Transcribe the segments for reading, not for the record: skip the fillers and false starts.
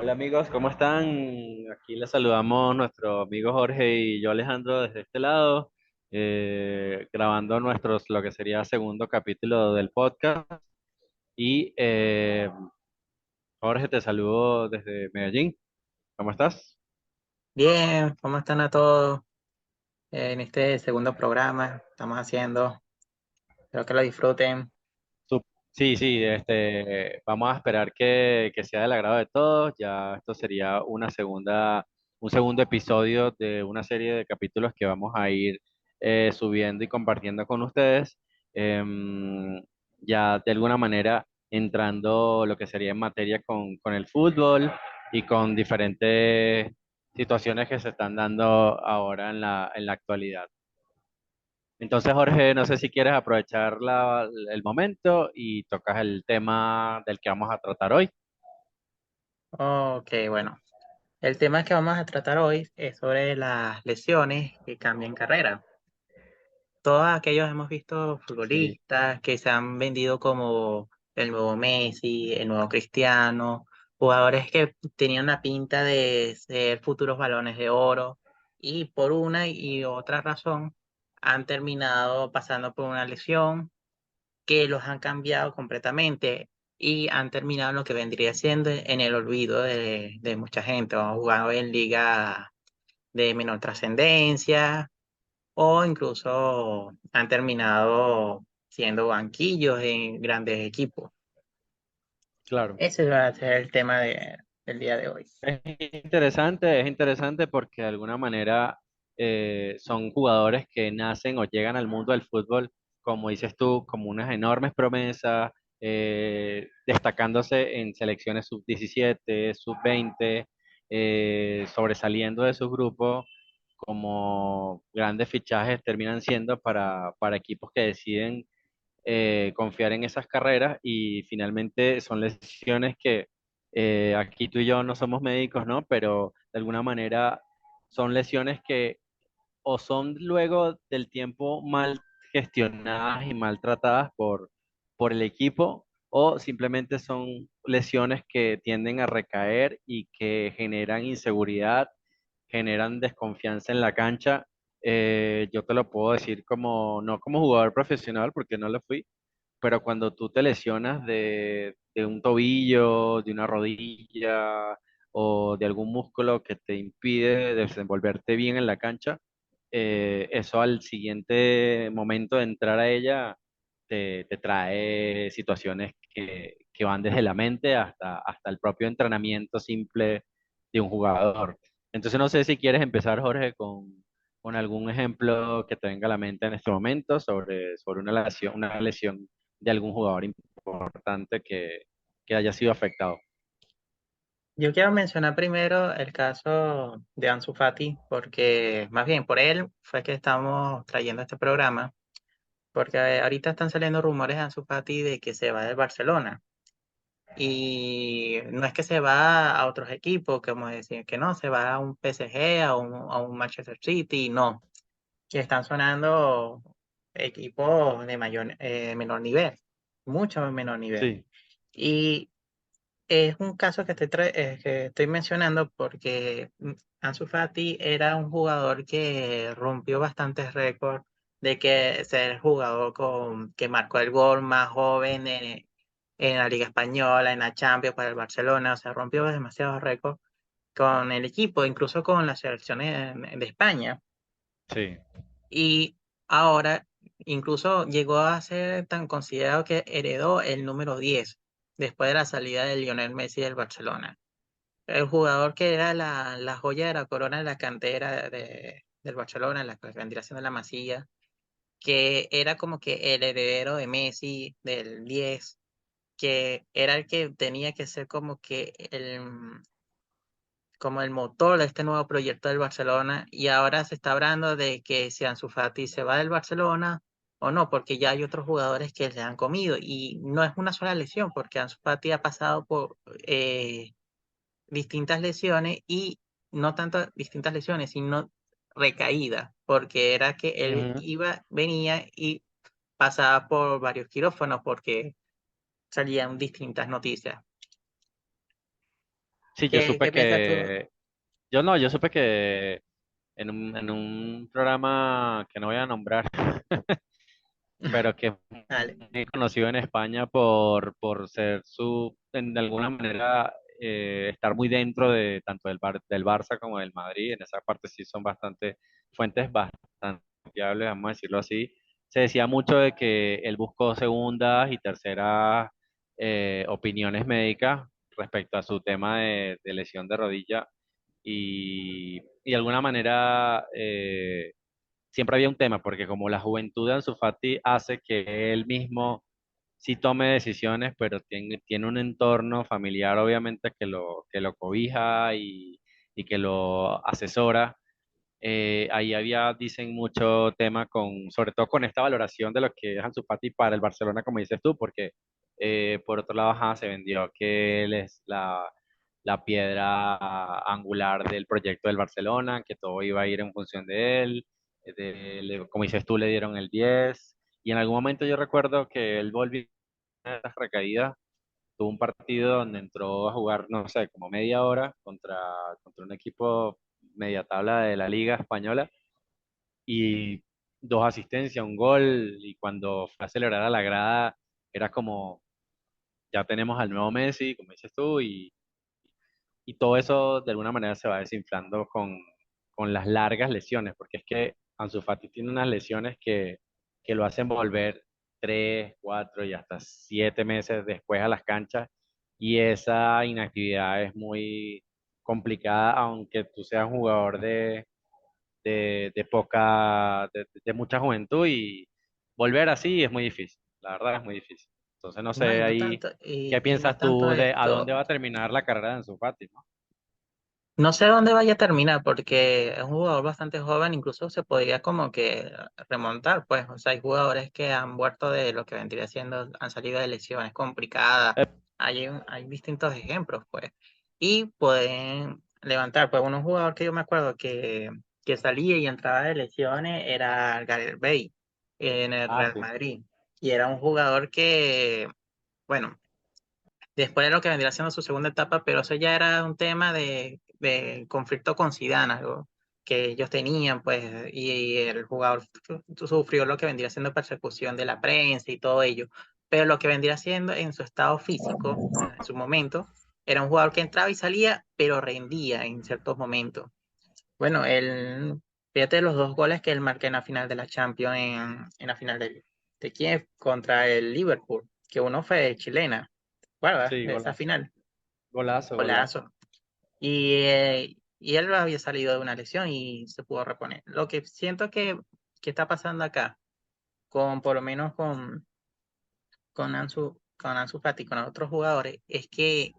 Hola amigos, ¿cómo están? Aquí les saludamos nuestro amigo Jorge y yo Alejandro desde este lado, grabando lo que sería segundo capítulo del podcast. Y Jorge, te saludo desde Medellín. ¿Cómo estás? Bien, ¿cómo están a todos en este segundo programa que estamos haciendo? Espero que lo disfruten. Sí, sí, vamos a esperar que sea del agrado de todos. Ya esto sería un segundo episodio de una serie de capítulos que vamos a ir subiendo y compartiendo con ustedes. Ya de alguna manera entrando lo que sería en materia con el fútbol y con diferentes situaciones que se están dando ahora en la actualidad. Entonces, Jorge, no sé si quieres aprovechar el momento y tocas el tema del que vamos a tratar hoy. Ok, bueno. El tema que vamos a tratar hoy es sobre las lesiones que cambian carrera. Todos aquellos hemos visto Sí, futbolistas que se han vendido como el nuevo Messi, el nuevo Cristiano, jugadores que tenían la pinta de ser futuros balones de oro y por una y otra razón han terminado pasando por una lesión que los han cambiado completamente y han terminado lo que vendría siendo en el olvido de mucha gente. Han jugado en ligas de menor trascendencia o incluso han terminado siendo banquillos en grandes equipos. claro. Ese va a ser el tema del día de hoy. Es interesante porque de alguna manera son jugadores que nacen o llegan al mundo del fútbol, como dices tú, como unas enormes promesas, destacándose en selecciones sub-17, sub-20, sobresaliendo de sus grupos, como grandes fichajes terminan siendo para equipos que deciden confiar en esas carreras y finalmente son lesiones que aquí tú y yo no somos médicos, ¿no? Pero de alguna manera son lesiones que o son luego del tiempo mal gestionadas y maltratadas por el equipo o simplemente son lesiones que tienden a recaer y que generan inseguridad, generan desconfianza en la cancha. Yo te lo puedo decir como, no como jugador profesional, porque no lo fui, pero cuando tú te lesionas de un tobillo, de una rodilla o de algún músculo que te impide desenvolverte bien en la cancha, eso al siguiente momento de entrar a ella te trae situaciones que van desde la mente hasta el propio entrenamiento simple de un jugador. Entonces no sé si quieres empezar, Jorge, con algún ejemplo que te venga a la mente en este momento sobre una lesión de algún jugador importante que haya sido afectado. Yo quiero mencionar primero el caso de Ansu Fati, porque más bien por él fue que estamos trayendo este programa, porque ahorita están saliendo rumores de Ansu Fati de que se va del Barcelona. Y no es que se va a otros equipos, como decir que no, se va a un PSG, a un Manchester City, no, que están sonando equipos de menor nivel, mucho menor nivel. Sí, Y es un caso que estoy mencionando porque Ansu Fati era un jugador que rompió bastantes récords de que ser el jugador que marcó el gol más joven en la Liga Española, en la Champions para el Barcelona, o sea, rompió demasiados récords con el equipo, incluso con las selecciones de España. sí. Y ahora incluso llegó a ser tan considerado que heredó el número 10 después de la salida de Lionel Messi del Barcelona. El jugador que era la joya de la corona de la cantera del Barcelona, la que vendría siendo la Masía, que era como que el heredero de Messi, del 10, que era el que tenía que ser como el motor de este nuevo proyecto del Barcelona, y ahora se está hablando de que si Ansu Fati se va del Barcelona o no, porque ya hay otros jugadores que le han comido y no es una sola lesión, porque Ansu Fati ha pasado por distintas lesiones y no tanto distintas lesiones, sino recaídas, porque era que él Ujú. venía y pasaba por varios quirófanos porque salían distintas noticias. Sí, yo supe qué piensas tú? yo supe que en un programa que no voy a nombrar, pero que es Dale. muy conocido en España por ser de alguna manera, estar muy dentro de tanto del Barça como del Madrid. En esa parte sí son fuentes bastante fiables, vamos a decirlo así. Se decía mucho de que él buscó segundas y terceras opiniones médicas respecto a su tema de lesión de rodilla y de alguna manera, siempre había un tema, porque como la juventud de Ansu Fati hace que él mismo sí tome decisiones, pero tiene un entorno familiar obviamente que lo cobija y que lo asesora. Ahí había, dicen, mucho tema sobre todo con esta valoración de lo que es Ansu Fati para el Barcelona, como dices tú, porque por otro lado, ajá, se vendió que él es la piedra angular del proyecto del Barcelona, que todo iba a ir en función de él. Como dices tú, le dieron el 10 y en algún momento yo recuerdo que él volvió a esas recaídas. Tuvo un partido donde entró a jugar, no sé, como media hora contra un equipo media tabla de la Liga Española y dos asistencias, un gol, y cuando fue a celebrar a la grada era como, ya tenemos al nuevo Messi, como dices tú, y todo eso de alguna manera se va desinflando con las largas lesiones, porque es que Ansu Fati tiene unas lesiones que lo hacen volver 3, 4 y hasta 7 meses después a las canchas, y esa inactividad es muy complicada, aunque tú seas un jugador de mucha juventud, y volver así es muy difícil, la verdad es muy difícil. Entonces no No, sé ahí, ¿qué y no piensas tanto tú de a dónde esto. va a terminar la carrera de Ansu Fati, ¿no? No sé dónde vaya a terminar porque es un jugador bastante joven, incluso se podría como que remontar, pues, o sea, hay jugadores que han vuelto de lo que vendría siendo, han salido de lesiones complicadas, Eh, hay distintos ejemplos, pues, y pueden levantar, pues, uno jugador que yo me acuerdo que salía y entraba de lesiones era Gareth Bale en el ah, Real sí. Madrid, y era un jugador que, bueno, después de lo que vendría siendo su segunda etapa, pero eso ya era un tema de conflicto con Zidane, algo que ellos tenían, pues, y el jugador sufrió lo que vendría siendo persecución de la prensa y todo ello, pero lo que vendría siendo en su estado físico, en su momento, era un jugador que entraba y salía, pero rendía en ciertos momentos. Bueno, fíjate los dos goles que él marca en la final de la Champions, en la final de Kiev contra el Liverpool, que uno fue chilena, ¿guardas? Sí, De esa golazo. final, Golazo, golazo. golazo. Y él había salido de una lesión y se pudo reponer. Lo que siento que está pasando acá, por lo menos con Ansu Fati, con otros jugadores, es que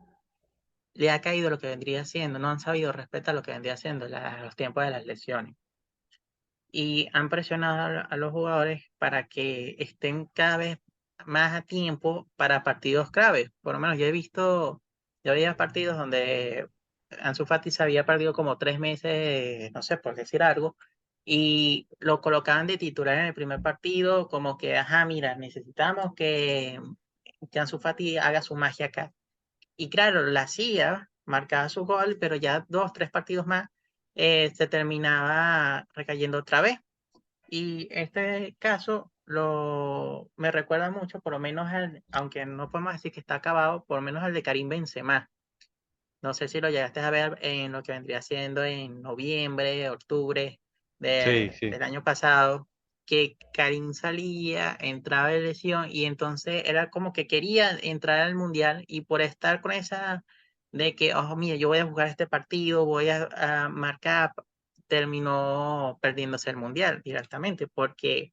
le ha caído lo que vendría siendo, no han sabido respetar lo que vendría siendo los tiempos de las lesiones. Y han presionado a los jugadores para que estén cada vez más a tiempo para partidos claves. Por lo menos yo había partidos donde Ansu Fati se había perdido como 3 meses, no sé, por decir algo, y lo colocaban de titular en el primer partido, como que, ajá, mira, necesitamos que Ansu Fati haga su magia acá. Y claro, la hacía, marcaba su gol, pero ya 2, 3 partidos más se terminaba recayendo otra vez. Y este caso me recuerda mucho, por lo menos, aunque no podemos decir que está acabado, por lo menos el de Karim Benzema. No sé si lo llegaste a ver en lo que vendría siendo en noviembre, octubre Sí, sí. del año pasado, que Karim salía, entraba de lesión y entonces era como que quería entrar al mundial y por estar con esa de que, oh, mira, yo voy a jugar este partido, voy a marcar, terminó perdiéndose el mundial directamente porque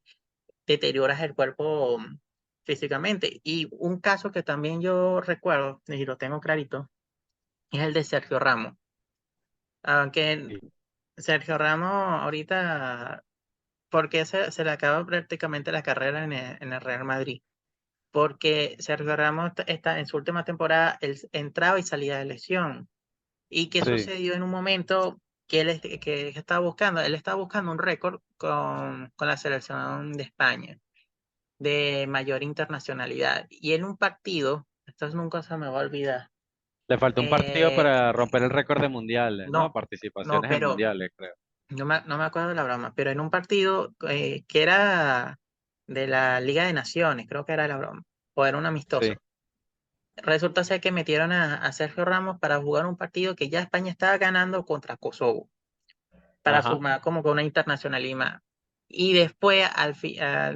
deterioras el cuerpo físicamente. Y un caso que también yo recuerdo, y lo tengo clarito, es el de Sergio Ramos. Aunque Sí. Sergio Ramos ahorita, porque se le acaba prácticamente la carrera en el Real Madrid. Porque Sergio Ramos está en su última temporada, él entraba y salía de lesión. ¿Y qué Sí. sucedió en un momento que estaba buscando? Él estaba buscando un récord con la selección de España de mayor internacionalidad. Y en un partido, esto nunca se me va a olvidar, Le faltó un partido Eh, para romper el récord de mundiales, ¿no? no, no, Participaciones en pero mundiales, creo. no me acuerdo de la broma, pero en un partido que era de la Liga de Naciones, creo que era la broma, o era un Sí. amistoso. Resulta ser que metieron a Sergio Ramos para jugar un partido que ya España estaba ganando contra Kosovo, para Ajá. sumar como que una internacionalidad. Y después,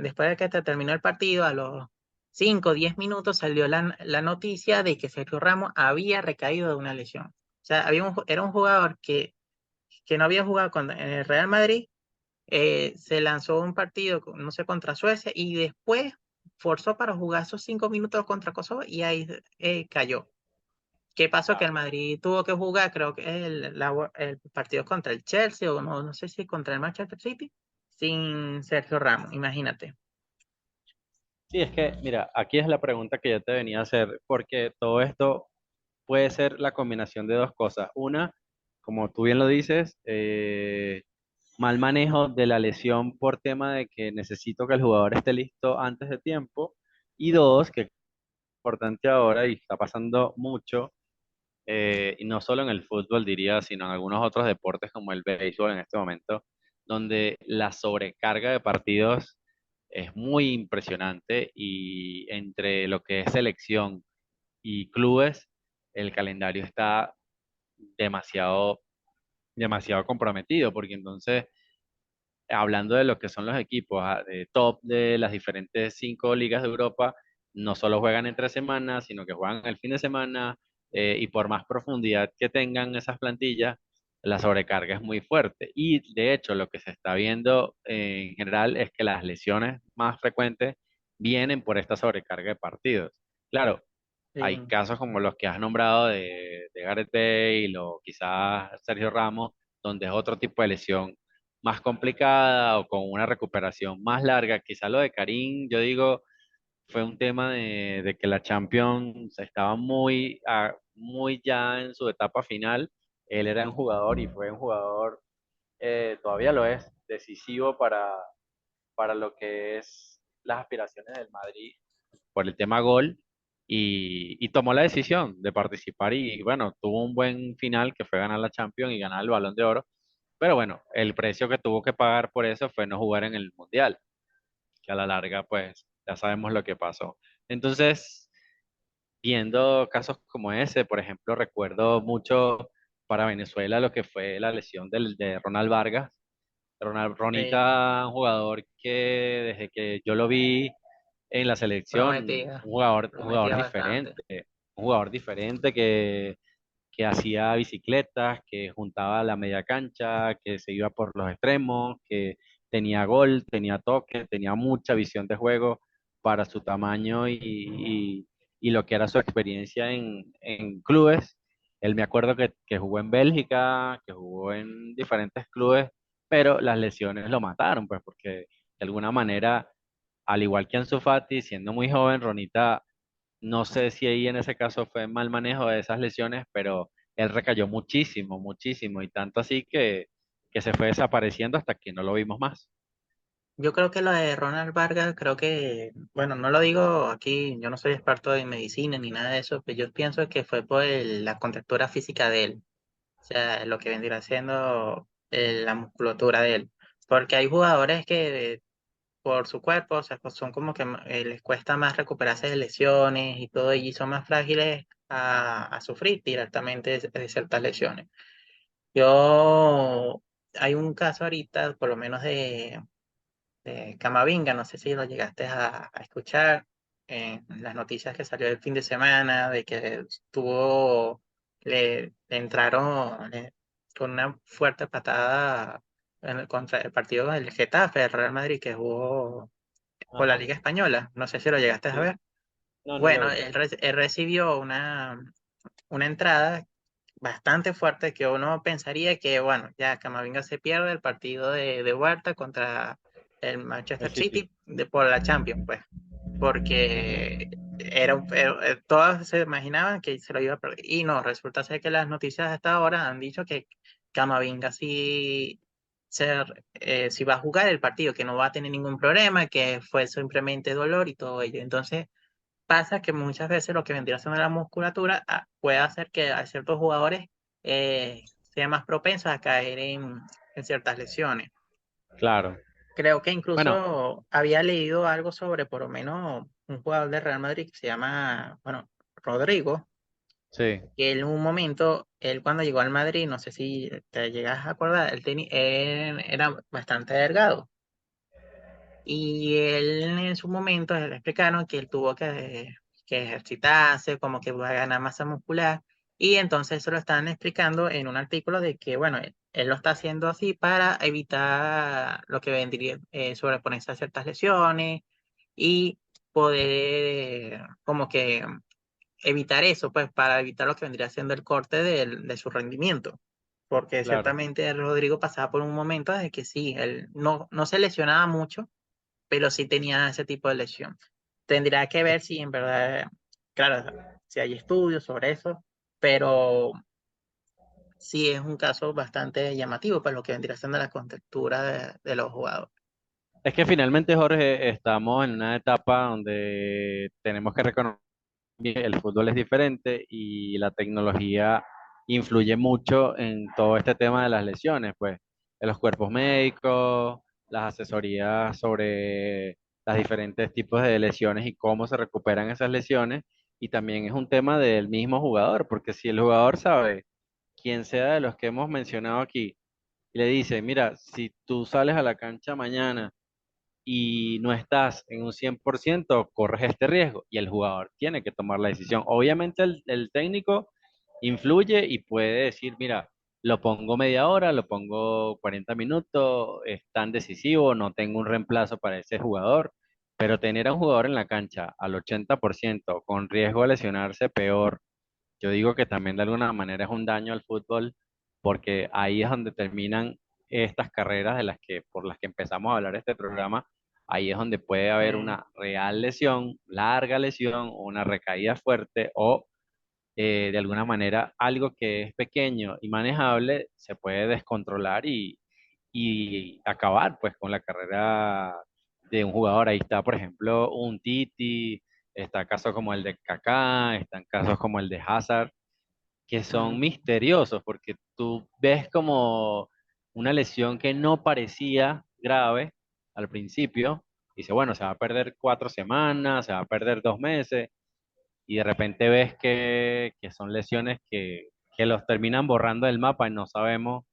después de que se terminó el partido, a los 5 o 10 minutos salió la noticia de que Sergio Ramos había recaído de una lesión. O sea, era un jugador que no había jugado en el Real Madrid, se lanzó un partido, no sé, contra Suecia y después forzó para jugar esos 5 minutos contra Kosovo y ahí cayó. ¿Qué pasó? Que el Claro. Madrid tuvo que jugar, creo que el partido contra el Chelsea o no sé si contra el Manchester City, sin Sergio Ramos, imagínate. Sí, es que, mira, aquí es la pregunta que yo te venía a hacer, porque todo esto puede ser la combinación de dos cosas. Una, como tú bien lo dices, mal manejo de la lesión por tema de que necesito que el jugador esté listo antes de tiempo. Y dos, que es importante ahora y está pasando mucho, y no solo en el fútbol, diría, sino en algunos otros deportes como el béisbol en este momento, donde la sobrecarga de partidos es muy impresionante y entre lo que es selección y clubes, el calendario está demasiado, demasiado comprometido, porque entonces, hablando de lo que son los equipos de top de las diferentes 5 ligas de Europa, no solo juegan entre semanas, sino que juegan el fin de semana, y por más profundidad que tengan esas plantillas, la sobrecarga es muy fuerte. Y de hecho, lo que se está viendo en general es que las lesiones más frecuentes vienen por esta sobrecarga de partidos. Claro, hay Sí. casos como los que has nombrado de Gareth Bale o quizás Sergio Ramos, donde es otro tipo de lesión más complicada o con una recuperación más larga. Quizás lo de Karim, yo digo, fue un tema de que la Champions estaba muy ya en su etapa final. Él era un jugador y fue un jugador, todavía lo es, decisivo para lo que es las aspiraciones del Madrid por el tema gol y tomó la decisión de participar y bueno, tuvo un buen final que fue ganar la Champions y ganar el Balón de Oro, pero bueno, el precio que tuvo que pagar por eso fue no jugar en el Mundial, que a la larga pues ya sabemos lo que pasó. Entonces, viendo casos como ese, por ejemplo, recuerdo mucho para Venezuela lo que fue la lesión de Ronald Vargas. Sí, Ronita, un jugador que desde que yo lo vi en la selección, prometía, un jugador prometía bastante. diferente, un jugador diferente que hacía bicicletas, que juntaba la media cancha, que se iba por los extremos, que tenía gol, tenía toque, tenía mucha visión de juego para su tamaño y lo que era su experiencia en clubes. Él me acuerdo que jugó en Bélgica, que jugó en diferentes clubes, pero las lesiones lo mataron, pues porque de alguna manera, al igual que Ansu Fati, siendo muy joven, Ronita, no sé si ahí en ese caso fue mal manejo de esas lesiones, pero él recayó muchísimo, muchísimo, y tanto así que se fue desapareciendo hasta que no lo vimos más. Yo creo que lo de Ronald Vargas, creo que, bueno, no lo digo aquí, yo no soy experto en medicina ni nada de eso, pero yo pienso que fue por la contractura física de él, o sea, lo que vendría siendo la musculatura de él. Porque hay jugadores que por su cuerpo, o sea, pues son como que les cuesta más recuperarse de lesiones y todo, y son más frágiles a sufrir directamente de ciertas lesiones. Yo, hay un caso ahorita, por lo menos de Camavinga, no sé si lo llegaste a escuchar en las noticias que salió el fin de semana, de que le entraron con una fuerte patada contra el partido del Getafe, el Real Madrid, que jugó por la Ajá, Liga Española, no sé si lo llegaste a sí. ver. No, no lo Bueno, vi. él recibió una entrada bastante fuerte que uno pensaría que, bueno, ya Camavinga se pierde el partido de vuelta contra el El Manchester City. City por la Champions, pues, porque todos se imaginaban que se lo iba a perder. Y no, resulta ser que las noticias hasta ahora han dicho que Camavinga sí va a jugar el partido, que no va a tener ningún problema, que fue simplemente dolor y todo ello. Entonces, pasa que muchas veces lo que vendría siendo la musculatura puede hacer que a ciertos jugadores sean más propensos a caer en ciertas lesiones. Claro. Creo que Bueno, incluso había leído algo sobre por lo menos un jugador de Real Madrid que se llama, bueno, Rodrigo, sí, que él en un momento, él cuando llegó al Madrid, no sé si te llegas a acordar, él era bastante delgado. Y él en su momento, le explicaron que él tuvo que ejercitarse, como que va a ganar masa muscular. Y entonces eso lo estaban explicando en un artículo de que, bueno, él lo está haciendo así para evitar lo que vendría sobreponerse a ciertas lesiones y poder como que evitar eso, pues para evitar lo que vendría siendo el corte de su rendimiento. Porque claro. ciertamente Rodrigo pasaba por un momento de que sí, él no se lesionaba mucho, pero sí tenía ese tipo de lesión. Tendría que ver si en verdad, claro, si hay estudios sobre eso, pero sí es un caso bastante llamativo, pues lo que vendría siendo la contextura de los jugadores. Es que finalmente, Jorge, estamos en una etapa donde tenemos que reconocer que el fútbol es diferente y la tecnología influye mucho en todo este tema de las lesiones, pues, en los cuerpos médicos, las asesorías sobre los diferentes tipos de lesiones y cómo se recuperan esas lesiones. Y también es un tema del mismo jugador, porque si el jugador sabe, quien sea de los que hemos mencionado aquí, y le dice, mira, si tú sales a la cancha mañana y no estás en un 100% corres este riesgo y el jugador tiene que tomar la decisión. Obviamente el técnico influye y puede decir, mira, lo pongo media hora, lo pongo 40 minutos, es tan decisivo, no tengo un reemplazo para ese jugador, pero tener a un jugador en la cancha al 80% con riesgo de lesionarse peor, yo digo que también de alguna manera es un daño al fútbol, porque ahí es donde terminan estas carreras de las que, por las que empezamos a hablar este programa, ahí es donde puede haber Eh, una real lesión, larga lesión, o una recaída fuerte, o de alguna manera algo que es pequeño y manejable se puede descontrolar y acabar pues con la carrera de un jugador. Ahí está, por ejemplo, un Titi, está casos como el de Kaká, están casos como el de Hazard que son mm, misteriosos, porque tú ves como una lesión que no parecía grave al principio, y dice, bueno, se va a perder 4 semanas, se va a perder 2 meses, y de repente ves que son lesiones que los terminan borrando del mapa y no sabemos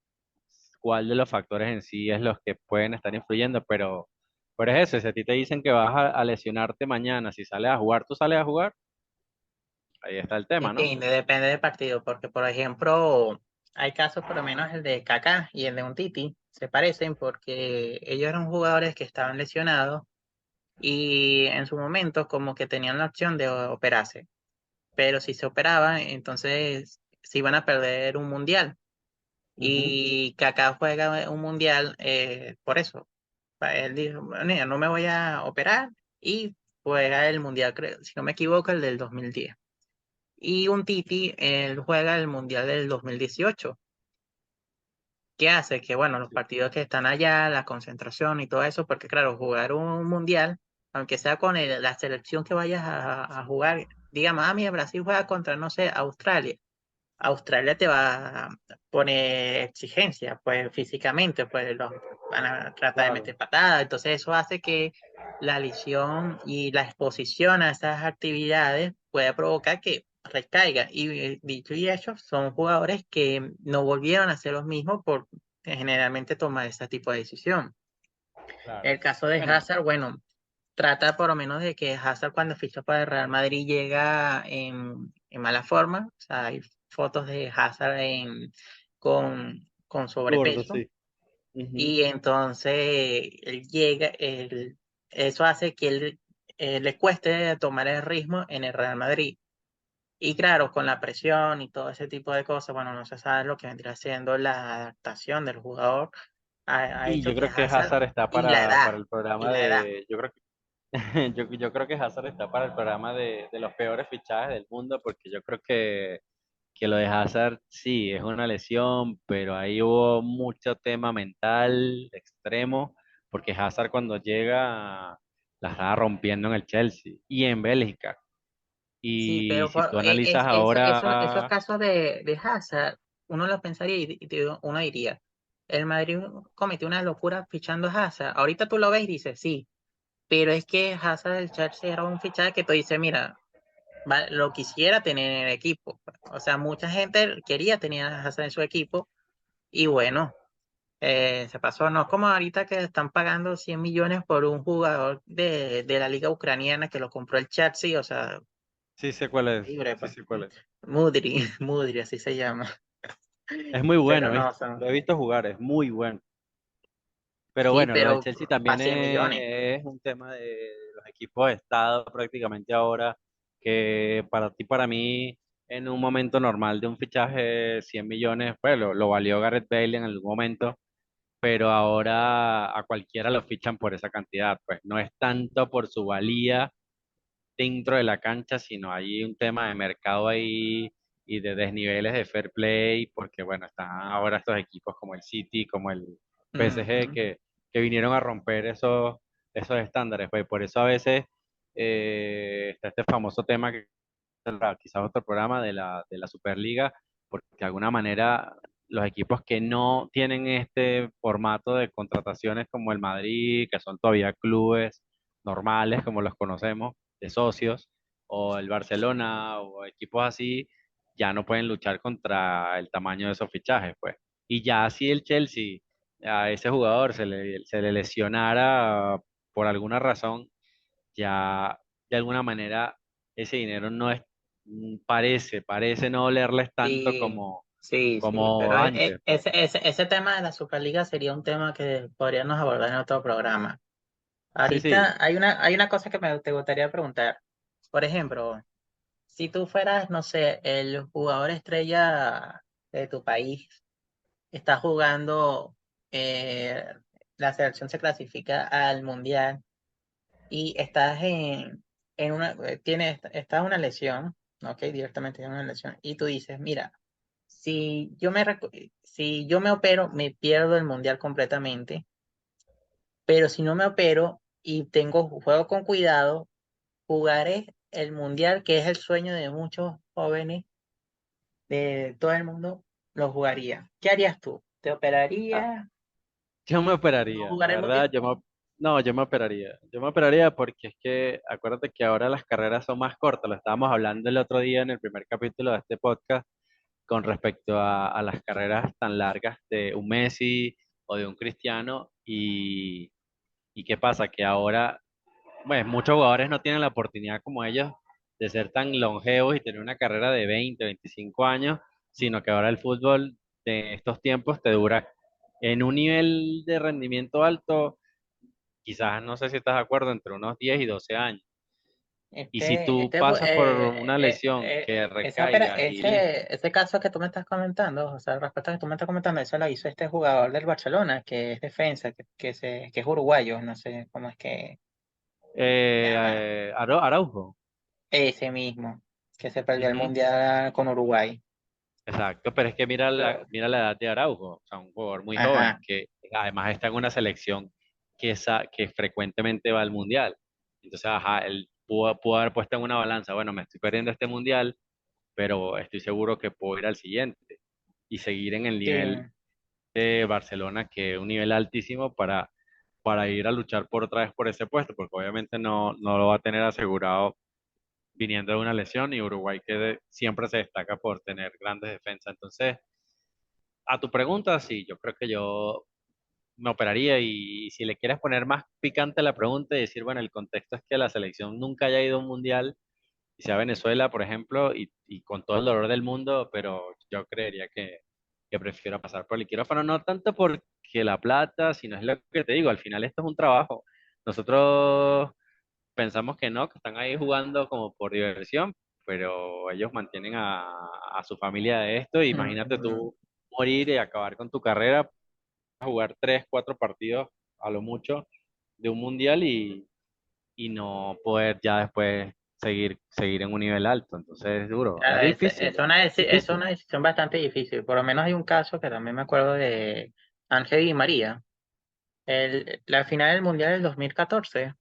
cuál de los factores en sí es los que pueden estar influyendo, pero es eso, si a ti te dicen que vas a lesionarte mañana, si sales a jugar, tú sales a jugar, ahí está el tema, ¿no? depende del partido, porque por ejemplo, hay casos, por lo menos el de Kaká y el de Titi se parecen porque ellos eran jugadores que estaban lesionados y en su momento como que tenían la opción de operarse, pero si se operaban, entonces se iban a perder un mundial. Ujú. Y Kaká juega un mundial por eso. Él dijo, "Bueno, ya no me voy a operar", y juega el mundial, creo, si no me equivoco, el del 2010. Y un Titi, él juega el mundial del 2018. ¿Qué hace? Que bueno, los Sí, partidos que están allá, la concentración y todo eso, porque claro, jugar un mundial, aunque sea con la selección que vayas a jugar, digamos, mira, Brasil juega contra, no sé, Australia. Australia te va a poner exigencia, pues físicamente, pues los van a tratar de claro. meter patadas. Entonces eso hace que la lesión y la exposición a esas actividades pueda provocar que recaiga. Y dicho y hecho, son jugadores que no volvieron a ser los mismos por generalmente tomar ese tipo de decisión. Claro. El caso de Bueno, Hazard, bueno, trata por lo menos de que Hazard cuando fichó para el Real Madrid llega en mala forma. O sea, hay fotos de Hazard con gordo, sobrepeso. sí. Ujú. Y entonces él llega, eso hace que él le cueste tomar el ritmo en el Real Madrid. Y claro, con la presión y todo ese tipo de cosas, bueno, no se sabe lo que vendría siendo la adaptación del jugador. Ha Y hecho yo que creo que Hazard Hazard está y la para edad, el y programa la edad. de, yo creo que, yo creo que Hazard está para el programa de los peores fichajes del mundo, porque yo creo que lo de Hazard sí es una lesión, pero ahí hubo mucho tema mental extremo, porque Hazard cuando llega la estaba rompiendo en el Chelsea y en Bélgica. Sí, Y pero si tú analizas esos ahora, casos de Hazard, uno lo pensaría uno diría, el Madrid cometió una locura fichando a Hazard. Ahorita tú lo ves y dices, sí, pero es que Hazard del Chelsea era un fichaje que tú dices, mira, lo quisiera tener en el equipo. O sea, mucha gente quería tener a Hazard en su equipo y bueno, se pasó. No es como ahorita que están pagando 100 millones por un jugador de la liga ucraniana que lo compró el Chelsea, o sea, sí sé cuál es, libre, sí pues. sé cuál es. Mudri, Mudri, así se llama. Es muy Pero bueno, no, ¿viste? Lo he visto jugar, es muy bueno. Pero sí, bueno, lo del pero Chelsea para también 100 millones. es un tema de los equipos de estado prácticamente ahora, que para ti, para mí, en un momento normal de un fichaje, 100 millones, pues lo valió Gareth Bale en algún momento, pero ahora a cualquiera lo fichan por esa cantidad, pues no es tanto por su valía dentro de la cancha, sino hay un tema de mercado ahí y de desniveles de fair play, porque bueno, están ahora estos equipos como el City, como el PSG, Ujú. que vinieron a romper esos estándares, pues por eso a veces está este famoso tema que quizás otro programa de la Superliga, porque de alguna manera los equipos que no tienen este formato de contrataciones como el Madrid, que son todavía clubes normales como los conocemos, de socios, o el Barcelona o equipos así, ya no pueden luchar contra el tamaño de esos fichajes, pues. Y ya si el Chelsea a ese jugador se le lesionara por alguna razón, ya de alguna manera ese dinero no es, parece no olerles tanto Sí, sí, como pero antes, pues. ese tema de la Superliga sería un tema que podríamos abordar en otro programa. Sí, sí. Ahorita hay una cosa que te gustaría preguntar. Por ejemplo, si tú fueras, no sé, el jugador estrella de tu país, estás jugando, eh, la selección se clasifica al mundial y estás en una, estás en una lesión, ¿ok? Directamente en una lesión, y tú dices, mira, si yo me opero, me pierdo el mundial completamente, pero si no me opero y juego con cuidado, jugaré el mundial, que es el sueño de muchos jóvenes de todo el mundo, lo jugaría. ¿Qué harías tú? ¿Te Ah, operarías? yo me ¿No operaría, la jugar el verdad, mundial? no, yo me operaría. Yo me operaría porque es que, acuérdate que ahora las carreras son más cortas, lo estábamos hablando el otro día en el primer capítulo de este podcast con respecto a las carreras tan largas de un Messi o de un Cristiano y qué pasa, que ahora bueno, muchos jugadores no tienen la oportunidad como ellos de ser tan longevos y tener una carrera de 20, 25 años, sino que ahora el fútbol de estos tiempos te dura en un nivel de rendimiento alto, quizás no sé si estás de acuerdo, entre unos 10 y 12 años. Y si tú pasas por una lesión que recaigas y listo. ese caso que tú me estás comentando, o sea, el respuesta que tú me estás comentando, eso lo hizo este jugador del Barcelona, que es defensa, que es uruguayo, no sé cómo es que se llama. Araujo. Ese mismo, que se perdió el Ujú. mundial con Uruguay. Exacto, pero es que mira la edad de Araujo, o sea, un jugador muy joven Ajá. que además está en una selección que frecuentemente va al mundial. Entonces, ajá, él pudo haber puesto en una balanza, bueno, me estoy perdiendo este mundial, pero estoy seguro que puedo ir al siguiente y seguir en el Sí, nivel de Barcelona, que es un nivel altísimo para ir a luchar por otra vez por ese puesto, porque obviamente no lo va a tener asegurado viniendo de una lesión y Uruguay siempre se destaca por tener grandes defensas. Entonces, a tu pregunta, sí, yo creo que yo me operaría y si le quieres poner más picante la pregunta y decir, bueno, el contexto es que la selección nunca haya ido a un mundial, y sea Venezuela, por ejemplo, y con todo el dolor del mundo, pero yo creería que prefiero pasar por el quirófano, no tanto porque la plata, sino es lo que te digo, al final esto es un trabajo. Nosotros pensamos que no, que están ahí jugando como por diversión, pero ellos mantienen a su familia de esto. Imagínate ujú. tú morir y acabar con tu carrera, jugar 3, 4 partidos a lo mucho de un mundial y no poder ya después seguir en un nivel alto. Entonces es duro, es Ah, difícil, es es difícil. una decisión bastante difícil. Por lo menos hay un caso que también me acuerdo de Ángel Di María. La final del Mundial del 2014.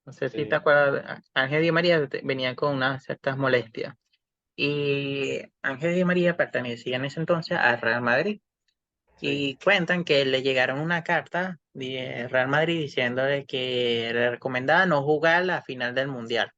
No sé si te Sí. acuerdas, Ángel Di María venía con unas ciertas molestias. Y Ángel Di María pertenecía en ese entonces al Real Madrid. Sí. Y cuentan que le llegaron una carta de Real Madrid diciéndole que le recomendaba no jugar la final del Mundial.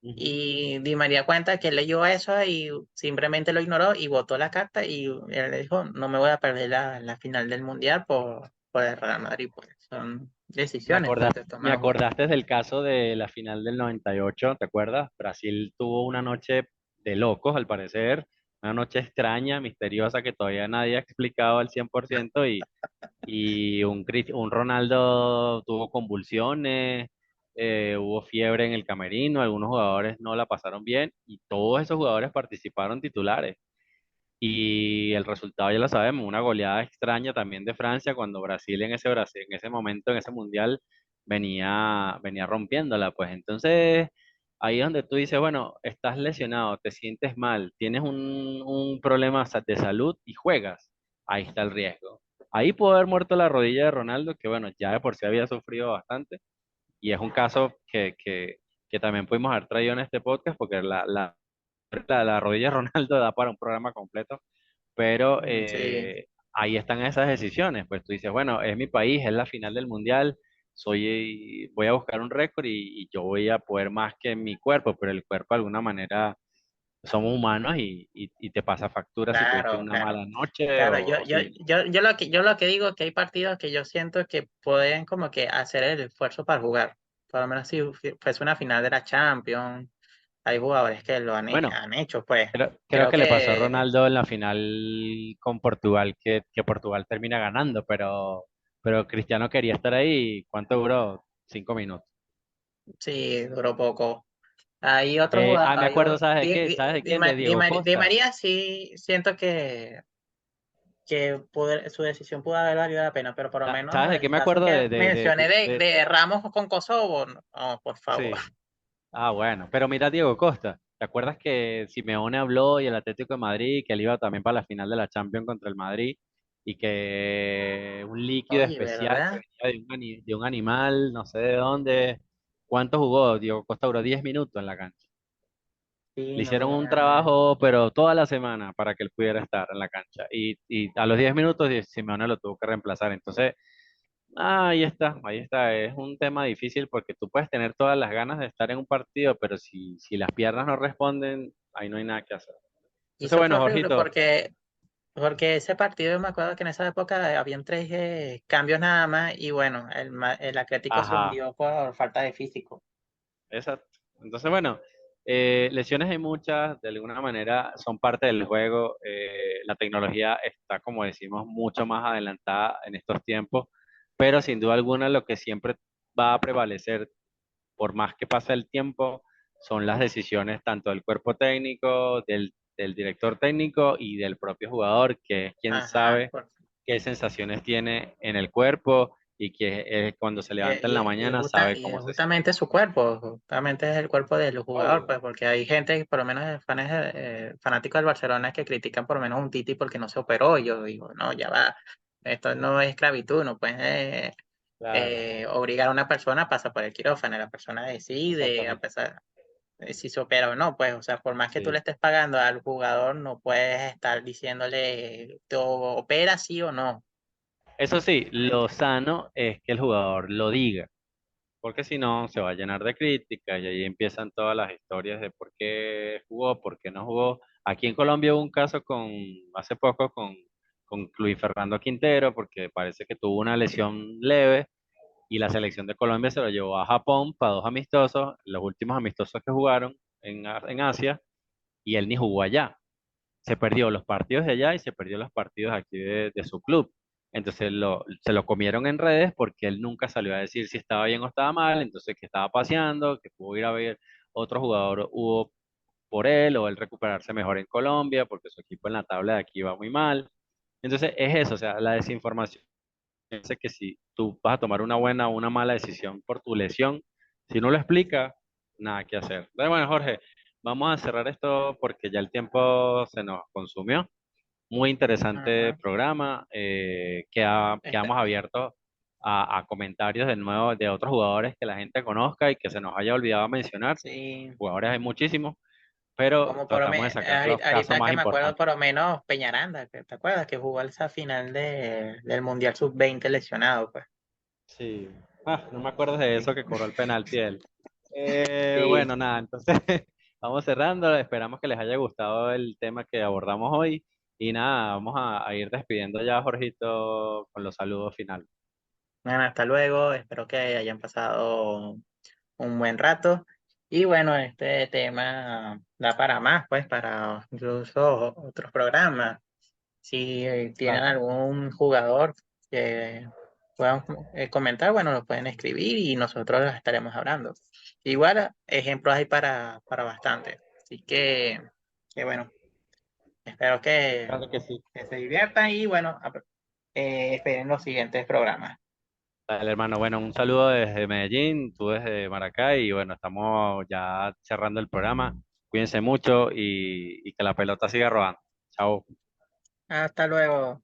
Ujú. Y Di María cuenta que él leyó eso y simplemente lo ignoró y votó la carta y él le dijo, no me voy a perder la final del Mundial por el Real Madrid. Pues son decisiones pues, que Me toma uno. acordaste del caso de la final del 98, ¿te acuerdas? Brasil tuvo una noche de locos, al parecer, una noche extraña, misteriosa, que todavía nadie ha explicado al 100% y un Ronaldo tuvo convulsiones, hubo fiebre en el camerino, algunos jugadores no la pasaron bien y todos esos jugadores participaron titulares. Y el resultado ya lo sabemos, una goleada extraña también de Francia cuando Brasil, en ese momento, en ese mundial, venía rompiéndola. Pues entonces, ahí es donde tú dices, bueno, estás lesionado, te sientes mal, tienes un problema de salud y juegas, ahí está el riesgo. Ahí pudo haber muerto la rodilla de Ronaldo, que bueno, ya de por sí había sufrido bastante, y es un caso que también pudimos haber traído en este podcast, porque la rodilla de Ronaldo da para un programa completo, pero Sí. ahí están esas decisiones. Pues tú dices, bueno, es mi país, es la final del mundial, voy a buscar un récord y yo voy a poder más que mi cuerpo, pero el cuerpo de alguna manera somos humanos y te pasa factura si tuviste Claro, una claro. mala noche Claro, o si... yo lo que digo es que hay partidos que yo siento que pueden como que hacer el esfuerzo para jugar. Por lo menos si fuese una final de la Champions, hay jugadores que lo Bueno, han hecho, pues. creo Creo que le pasó a que Ronaldo en la final con Portugal, que Portugal termina ganando, pero Cristiano quería estar ahí. ¿Cuánto duró? 5 minutos. sí, duró poco. Hay otros jugadores, Me acuerdo, ¿sabes de qué? ¿Sabes de quién? De Diego Di Costa. María sí siento que su decisión pudo haber valido la pena, pero por lo menos ¿Sabes de qué el me caso acuerdo que mencioné de Ramos con Kosovo, no, por favor. sí. Ah, bueno, pero mira Diego Costa. ¿Te acuerdas que Simeone habló y el Atlético de Madrid, que él iba también para la final de la Champions contra el Madrid y que un líquido Oye, especial que ¿verdad? venía de un animal, no sé de dónde? ¿Cuánto jugó? Diego Costa duró 10 minutos en la cancha. Sí, Le no hicieron duró un nada. trabajo, pero toda la semana para que él pudiera estar en la cancha. Y a los 10 minutos Simeone lo tuvo que reemplazar. Entonces, ahí está, ahí está. Es un tema difícil porque tú puedes tener todas las ganas de estar en un partido, pero si las piernas no responden, ahí no hay nada que hacer. Y Entonces, eso fue bueno, horrible Jorgito, porque ese partido, me acuerdo que en esa época habían tres cambios nada más y bueno, el Atlético se ajá, hundió por falta de físico. exacto. Entonces, bueno, lesiones hay muchas, de alguna manera son parte del juego. La tecnología está, como decimos, mucho más adelantada en estos tiempos, pero sin duda alguna lo que siempre va a prevalecer por más que pase el tiempo, son las decisiones tanto del cuerpo técnico, del director técnico y del propio jugador, que es quien Ajá, sabe qué sensaciones tiene en el cuerpo y que cuando se levanta en la mañana sabe y cómo es se siente. justamente su cuerpo, justamente es el cuerpo del jugador, Obvio. pues porque hay gente, por lo menos fanáticos del Barcelona, que critican por lo menos un Titi porque no se operó. Y yo digo, no, ya va, esto no es esclavitud, no puedes Claro, obligar a una persona a pasar por el quirófano, la persona decide, a exactamente. pesar si se opera o no, pues, o sea, por más que tú le Sí. estés pagando al jugador, no puedes estar diciéndole, te opera sí o no. Eso sí, lo ¿Entiendes? sano es que el jugador lo diga, porque si no se va a llenar de críticas y ahí empiezan todas las historias de por qué jugó, por qué no jugó. Aquí en Colombia hubo un caso hace poco con Luis Fernando Quintero, porque parece que tuvo una lesión leve y la selección de Colombia se lo llevó a Japón para dos amistosos, los últimos amistosos que jugaron en Asia, y él ni jugó allá. Se perdió los partidos de allá y se perdió los partidos aquí de su club. Entonces se lo comieron en redes porque él nunca salió a decir si estaba bien o estaba mal, entonces que estaba paseando, que pudo ir a ver otro jugador hubo por él o él recuperarse mejor en Colombia porque su equipo en la tabla de aquí va muy mal. Entonces es eso, o sea, la desinformación hace que si tú vas a tomar una buena o una mala decisión por tu lesión, si no lo explica, nada que hacer. Pero bueno, Jorge, vamos a cerrar esto porque ya el tiempo se nos consumió. Muy interesante Ajá. programa. Está, Quedamos abiertos a comentarios de nuevo de otros jugadores que la gente conozca y que se nos haya olvidado mencionar. Sí, Jugadores hay muchísimos, pero como tratamos de sacar los casos ahorita más que me acuerdo, importantes. por lo menos Peñaranda, ¿te acuerdas? Que jugó esa final del Mundial Sub-20 lesionado, pues. Sí. No me acuerdo de Sí, eso que cobró el penalti él. sí. Bueno, nada, entonces vamos cerrando. Esperamos que les haya gustado el tema que abordamos hoy. Y nada, vamos a ir despidiendo ya, Jorgito, con los saludos finales. Bueno, hasta luego, espero que hayan pasado un buen rato. Y bueno, este tema da para más, pues, para incluso otros programas. Si tienen Claro. algún jugador que puedan comentar, bueno, lo pueden escribir y nosotros los estaremos hablando. Igual, ejemplos hay para bastante. Así que bueno, espero Claro que sí. que se diviertan y bueno, esperen los siguientes programas. Dale, hermano. Bueno, un saludo desde Medellín, tú desde Maracay. Y bueno, estamos ya cerrando el programa. Cuídense mucho y que la pelota siga rodando. Chao. Hasta luego.